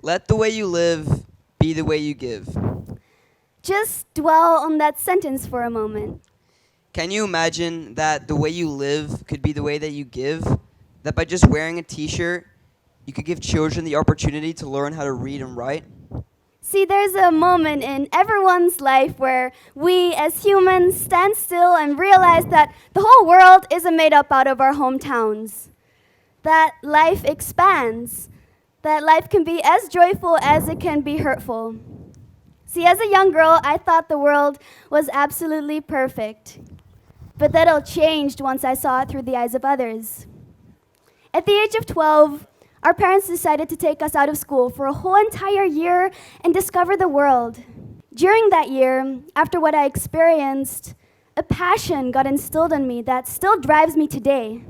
Let the way you live be the way you give. Just dwell on that sentence for a moment. Can you imagine that the way you live could be the way that you give? That by just wearing a t-shirt, you could give children the opportunity to learn how to read and write? See, there's a moment in everyone's life where we as humans stand still and realize that the whole world isn't made up out of our hometowns. That life expands. That life can be as joyful as it can be hurtful. See, as a young girl, I thought the world was absolutely perfect. But that all changed once I saw it through the eyes of others. At the age of 12, our parents decided to take us out of school for a whole entire year and discover the world. During that year, after what I experienced, a passion got instilled in me that still drives me today.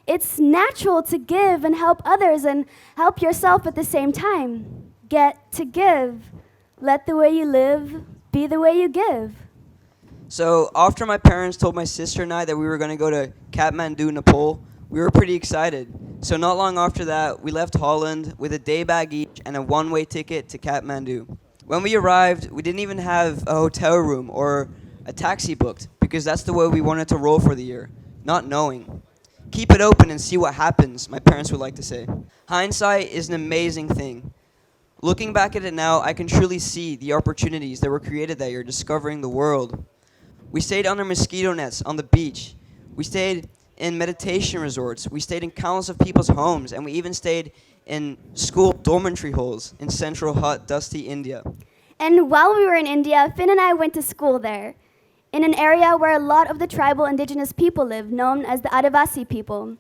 It's natural to give and help others and help yourself at the same time. Get to give. Let the way you live be the way you give. So after my parents told my sister and I that we were going to go to Kathmandu, Nepal, we were pretty excited. So not long after that, we left Holland with a day bag each and a one-way ticket to Kathmandu. When we arrived, we didn't even have a hotel room or a taxi booked because that's the way we wanted to roll for the year, not knowing. Keep it open and see what happens, my parents would like to say. Hindsight is an amazing thing. Looking back at it now, I can truly see the opportunities that were created that year, discovering the world. We stayed under mosquito nets on the beach. We stayed in meditation resorts. We stayed in countless of people's homes, and we even stayed in school dormitory halls in central hot, dusty India. And while we were in India, Finn and I went to school there, in an area where a lot of the tribal indigenous people live, known as the Adivasi people.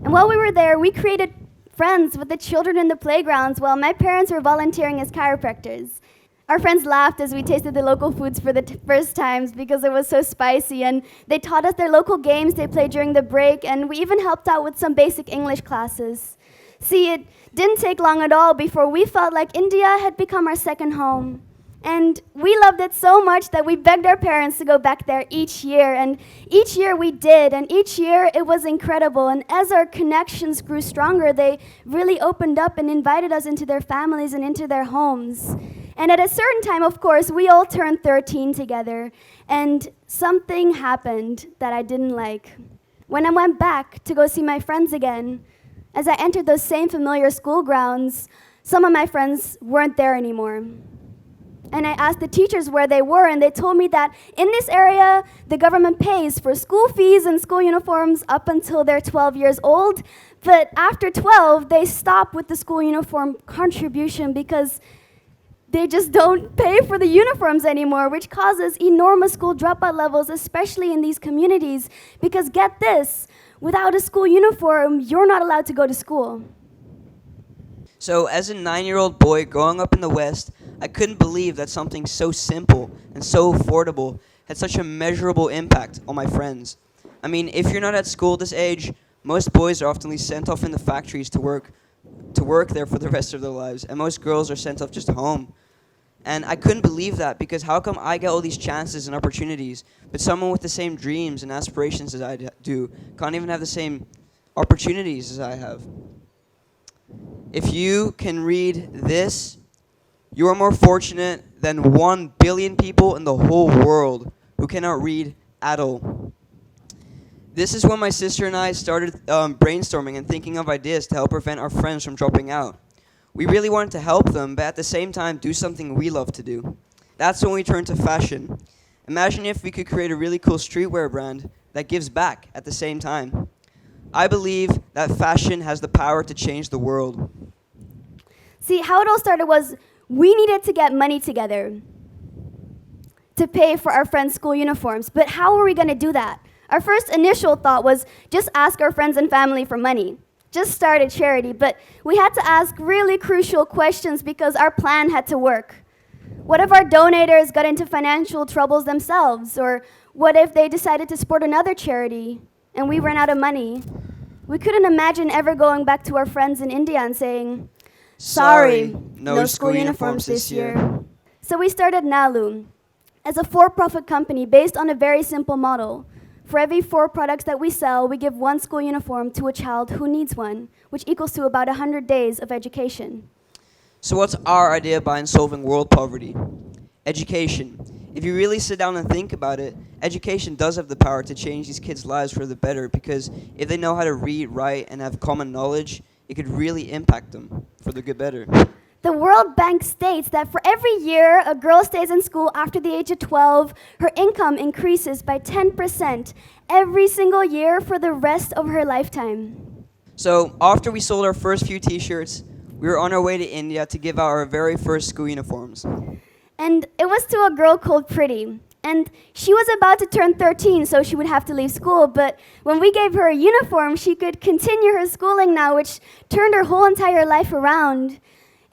And while we were there, we created friends with the children in the playgrounds while my parents were volunteering as chiropractors. Our friends laughed as we tasted the local foods for the first times because it was so spicy, and they taught us their local games they played during the break, and we even helped out with some basic English classes. See, it didn't take long at all before we felt like India had become our second home. And we loved it so much that we begged our parents to go back there each year. And each year we did, and each year it was incredible. And as our connections grew stronger, they really opened up and invited us into their families and into their homes. And at a certain time, of course, we all turned 13 together. And something happened that I didn't like. When I went back to go see my friends again, as I entered those same familiar school grounds, some of my friends weren't there anymore. And I asked the teachers where they were, and they told me that in this area, the government pays for school fees and school uniforms up until they're 12 years old. But after 12, they stop with the school uniform contribution because they just don't pay for the uniforms anymore, which causes enormous school dropout levels, especially in these communities. Because get this, without a school uniform, you're not allowed to go to school. So as a 9-year-old boy growing up in the West, I couldn't believe that something so simple and so affordable had such a measurable impact on my friends. I mean, if you're not at school at this age, most boys are often sent off in the factories to work there for the rest of their lives, and most girls are sent off just home. And I couldn't believe that, because how come I get all these chances and opportunities, but someone with the same dreams and aspirations as I do can't even have the same opportunities as I have? If you can read this, you are more fortunate than 1 billion people in the whole world who cannot read at all. This is when my sister and I started brainstorming and thinking of ideas to help prevent our friends from dropping out. We really wanted to help them, but at the same time do something we love to do. That's when we turned to fashion. Imagine if we could create a really cool streetwear brand that gives back at the same time. I believe that fashion has the power to change the world. See, how it all started was we needed to get money together to pay for our friends' school uniforms. But how were we going to do that? Our first initial thought was just ask our friends and family for money. Just start a charity. But we had to ask really crucial questions because our plan had to work. What if our donators got into financial troubles themselves? Or what if they decided to support another charity and we ran out of money? We couldn't imagine ever going back to our friends in India and saying, sorry, no school uniforms this year. So we started Nalu as a for-profit company based on a very simple model. For every 4 products that we sell, we give 1 school uniform to a child who needs one, which equals to about 100 days of education. So what's our idea behind solving world poverty? Education. If you really sit down and think about it, education does have the power to change these kids' lives for the better, because if they know how to read, write, and have common knowledge, it could really impact them for the good better. The World Bank states that for every year a girl stays in school after the age of 12, her income increases by 10% every single year for the rest of her lifetime. So after we sold our first few t-shirts, we were on our way to India to give out our very first school uniforms. And it was to a girl called Pretty. And she was about to turn 13, so she would have to leave school. But when we gave her a uniform, she could continue her schooling now, which turned her whole entire life around.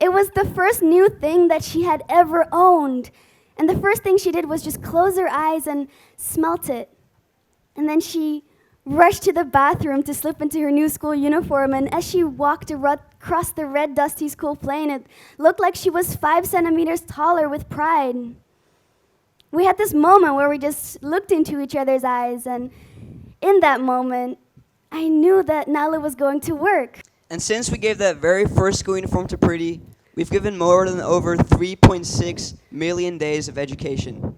It was the first new thing that she had ever owned. And the first thing she did was just close her eyes and smelt it. And then she rushed to the bathroom to slip into her new school uniform. And as she walked across the red, dusty school plain, it looked like she was 5 centimeters taller with pride. We had this moment where we just looked into each other's eyes. And in that moment, I knew that Nalu was going to work. And since we gave that very first school uniform to Pretty, we've given more than over 3.6 million days of education.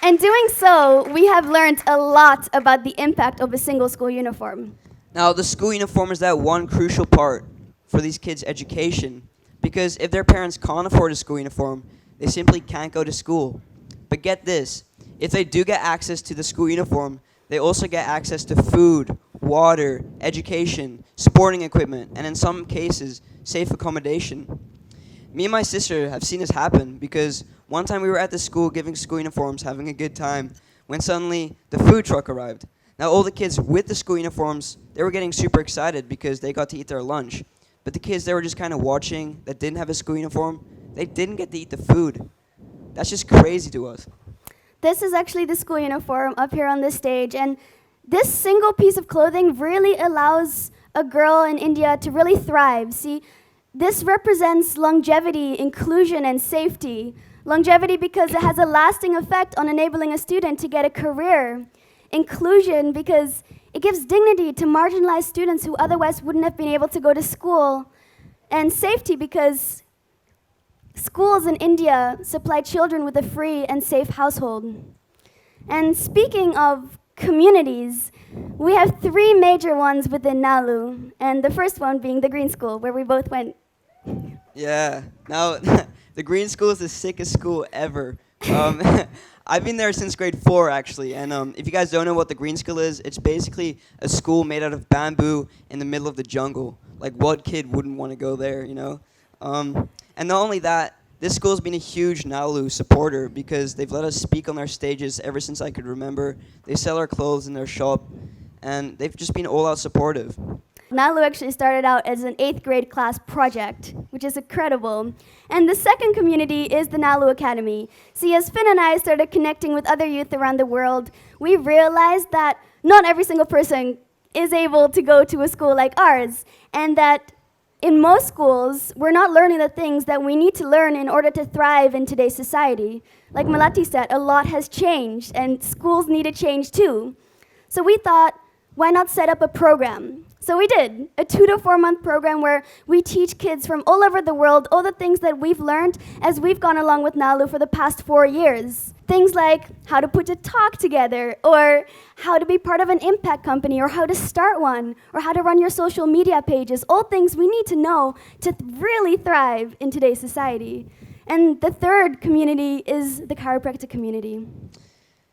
And doing so, we have learned a lot about the impact of a single school uniform. Now, the school uniform is that one crucial part for these kids' education, because if their parents can't afford a school uniform, they simply can't go to school. But get this, if they do get access to the school uniform, they also get access to food, water, education, sporting equipment, and in some cases, safe accommodation. Me and my sister have seen this happen because one time we were at the school giving school uniforms, having a good time, when suddenly the food truck arrived. Now all the kids with the school uniforms, they were getting super excited because they got to eat their lunch. But the kids they were just kind of watching that didn't have a school uniform, they didn't get to eat the food. That's just crazy to us. This is actually the school uniform up here on this stage, and this single piece of clothing really allows a girl in India to really thrive. See, this represents longevity, inclusion, and safety. Longevity because it has a lasting effect on enabling a student to get a career. Inclusion because it gives dignity to marginalized students who otherwise wouldn't have been able to go to school. And safety because schools in India supply children with a free and safe household. And speaking of communities, we have 3 major ones within Nalu, and the first one being the Green School, where we both went. Yeah. Now, the Green School is the sickest school ever. I've been there since grade 4, actually. And if you guys don't know what the Green School is, it's basically a school made out of bamboo in the middle of the jungle. Like, what kid wouldn't want to go there, you know? And not only that, this school's been a huge Nalu supporter because they've let us speak on their stages ever since I could remember. They sell our clothes in their shop, and they've just been all-out supportive. Nalu actually started out as an 8th grade class project, which is incredible. And the second community is the Nalu Academy. See, as Finn and I started connecting with other youth around the world, we realized that not every single person is able to go to a school like ours, and that in most schools, we're not learning the things that we need to learn in order to thrive in today's society. Like Malati said, a lot has changed, and schools need to change too. So we thought, why not set up a program? So we did, a 2 to 4 month program where we teach kids from all over the world all the things that we've learned as we've gone along with Nalu for the past 4 years. Things like how to put a talk together, or how to be part of an impact company, or how to start one, or how to run your social media pages, all things we need to know to really thrive in today's society. And the third community is the chiropractic community.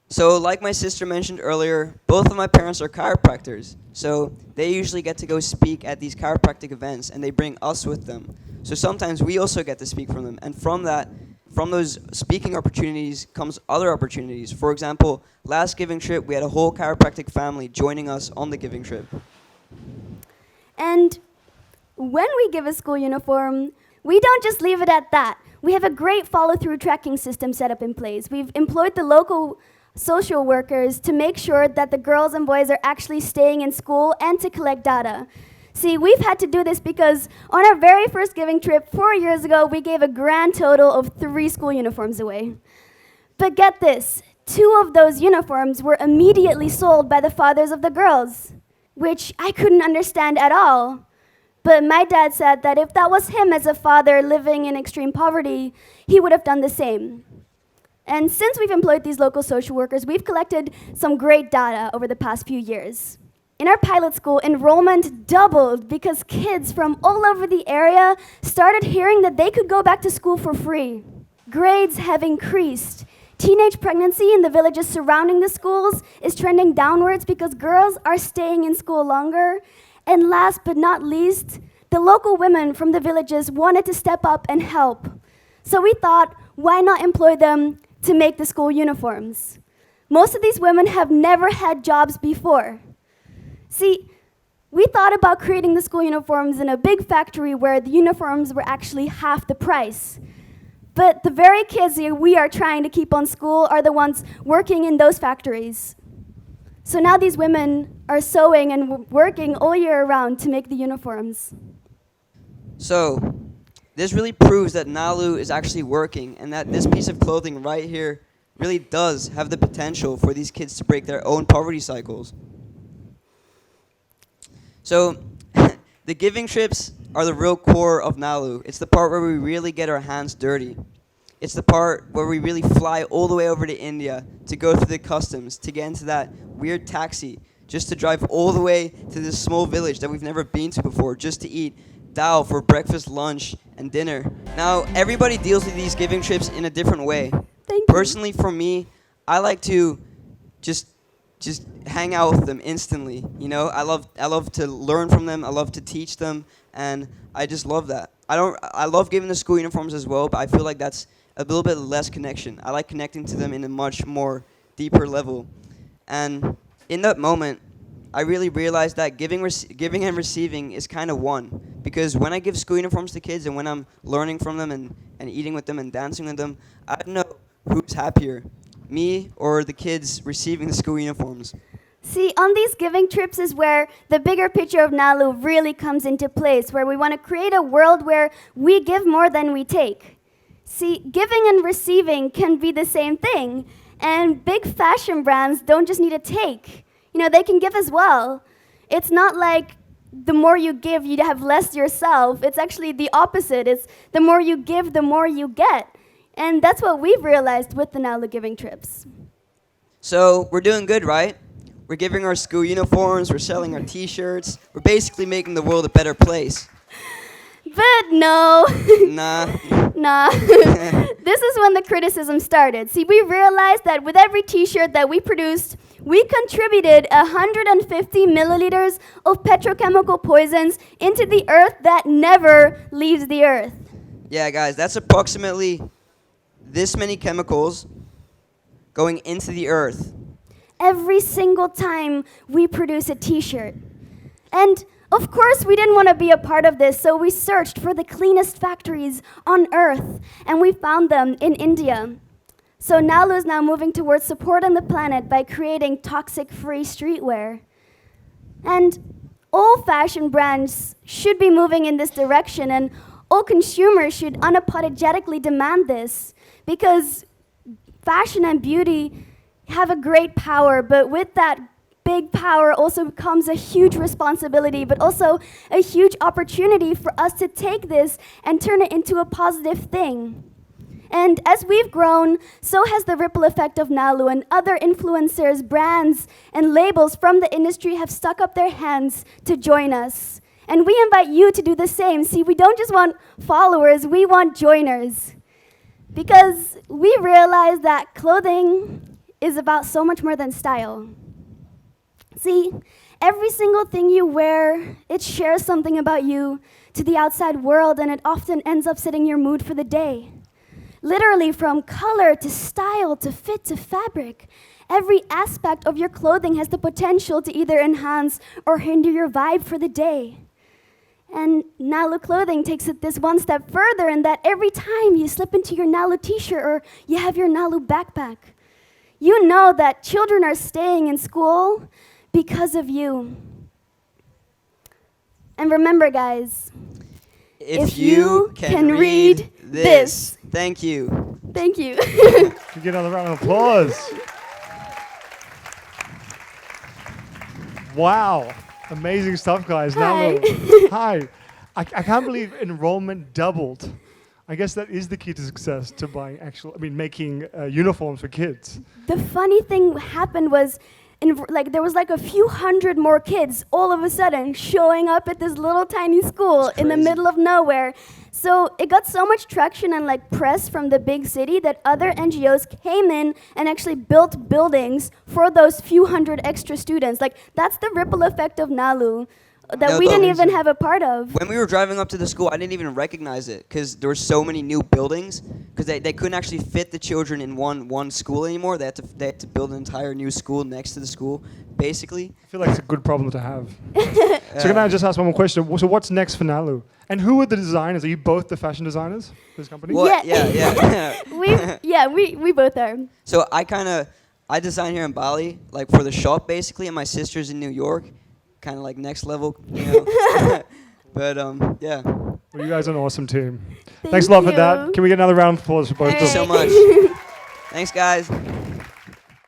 So, like my sister mentioned earlier, both of my parents are chiropractors. So, they usually get to go speak at these chiropractic events, and they bring us with them. So, sometimes we also get to speak from them. And from those speaking opportunities comes other opportunities. For example, last giving trip, we had a whole chiropractic family joining us on the giving trip. And when we give a school uniform, we don't just leave it at that. We have a great follow-through tracking system set up in place. We've employed the local social workers to make sure that the girls and boys are actually staying in school and to collect data. See, we've had to do this because on our very first giving trip 4 years ago, we gave a grand total of 3 school uniforms away. But get this, 2 of those uniforms were immediately sold by the fathers of the girls. which I couldn't understand at all. But my dad said that if that was him as a father living in extreme poverty, he would have done the same. And since we've employed these local social workers, we've collected some great data over the past few years. In our pilot school, enrollment doubled because kids from all over the area started hearing that they could go back to school for free. Grades have increased. Teenage pregnancy in the villages surrounding the schools is trending downwards because girls are staying in school longer. And last but not least, the local women from the villages wanted to step up and help. So we thought, why not employ them to make the school uniforms? Most of these women have never had jobs before. See, we thought about creating the school uniforms in a big factory where the uniforms were actually half the price. But the very kids we are trying to keep on school are the ones working in those factories. So now these women are sewing and working all year round to make the uniforms. So, this really proves that Nalu is actually working and that this piece of clothing right here really does have the potential for these kids to break their own poverty cycles. So, the giving trips are the real core of Nalu. It's the part where we really get our hands dirty. It's the part where we really fly all the way over to India to go through the customs, to get into that weird taxi, just to drive all the way to this small village that we've never been to before, just to eat dal for breakfast, lunch, and dinner. Now, everybody deals with these giving trips in a different way. Thank you. Personally, for me, I like to just hang out with them instantly. You know, I love to learn from them. I love to teach them, and I just love that. I love giving the school uniforms as well, but I feel like that's a little bit less connection. I like connecting to them in a much more deeper level. And in that moment, I really realized that giving and receiving is kind of one. Because when I give school uniforms to kids and when I'm learning from them and eating with them and dancing with them, I don't know who's happier, me or the kids receiving the school uniforms. See, on these giving trips is where the bigger picture of Nalu really comes into place, where we want to create a world where we give more than we take. See, giving and receiving can be the same thing, and big fashion brands don't just need to take. You know, they can give as well. It's not like the more you give, you have less yourself. It's actually the opposite. It's the more you give, the more you get. And that's what we've realized with the Nalu giving trips. So we're doing good, right? We're giving our school uniforms, we're selling our t-shirts, we're basically making the world a better place. But no. Nah. Nah. This is when the criticism started. See, we realized that with every t-shirt that we produced, we contributed 150 milliliters of petrochemical poisons into the earth that never leaves the earth. Yeah, guys, that's approximately this many chemicals going into the earth. Every single time we produce a t-shirt. And of course, we didn't want to be a part of this, so we searched for the cleanest factories on Earth, and we found them in India. So Nalu is now moving towards supporting the planet by creating toxic-free streetwear. And all fashion brands should be moving in this direction, and all consumers should unapologetically demand this, because fashion and beauty have a great power, but with that big power also comes a huge responsibility, but also a huge opportunity for us to take this and turn it into a positive thing. And as we've grown, so has the ripple effect of Nalu, and other influencers, brands, and labels from the industry have stuck up their hands to join us. And we invite you to do the same. See, we don't just want followers, we want joiners. Because we realize that clothing is about so much more than style. See, every single thing you wear, it shares something about you to the outside world, and it often ends up setting your mood for the day. Literally, from color to style to fit to fabric, every aspect of your clothing has the potential to either enhance or hinder your vibe for the day. And Nalu clothing takes it this one step further, in that every time you slip into your Nalu t-shirt or you have your Nalu backpack, you know that children are staying in school because of you. And remember, guys, If you can read this. Thank you. Thank you. We get another round of applause. Wow. Amazing stuff, guys. Hi. Nalu. Hi. I can't believe enrollment doubled. I guess that is the key to success, to buying making uniforms for kids. The funny thing happened was, there was like a few hundred more kids all of a sudden showing up at this little tiny school in the crazy. middle of nowhere. So it got so much traction and like press from the big city that other NGOs came in and actually built buildings for those few hundred extra students. Like that's the ripple effect of Nalu that No, we but didn't even have a part of. When we were driving up to the school, I didn't even recognize it because there were so many new buildings. Because they couldn't actually fit the children in one school anymore. They had to build an entire new school next to the school, basically. I feel like it's a good problem to have. So can I just ask one more question? So what's next for Nalu? And who are the designers? Are you both the fashion designers for this company? Well, Yeah. we both are. So I design here in Bali, like for the shop basically, and my sister's in New York, kind of like next level, you know. But yeah. Well, you guys are an awesome team. Thank Thanks a lot for you. that. Can we get another round of applause for both Thank you of them? so much. Thanks, guys.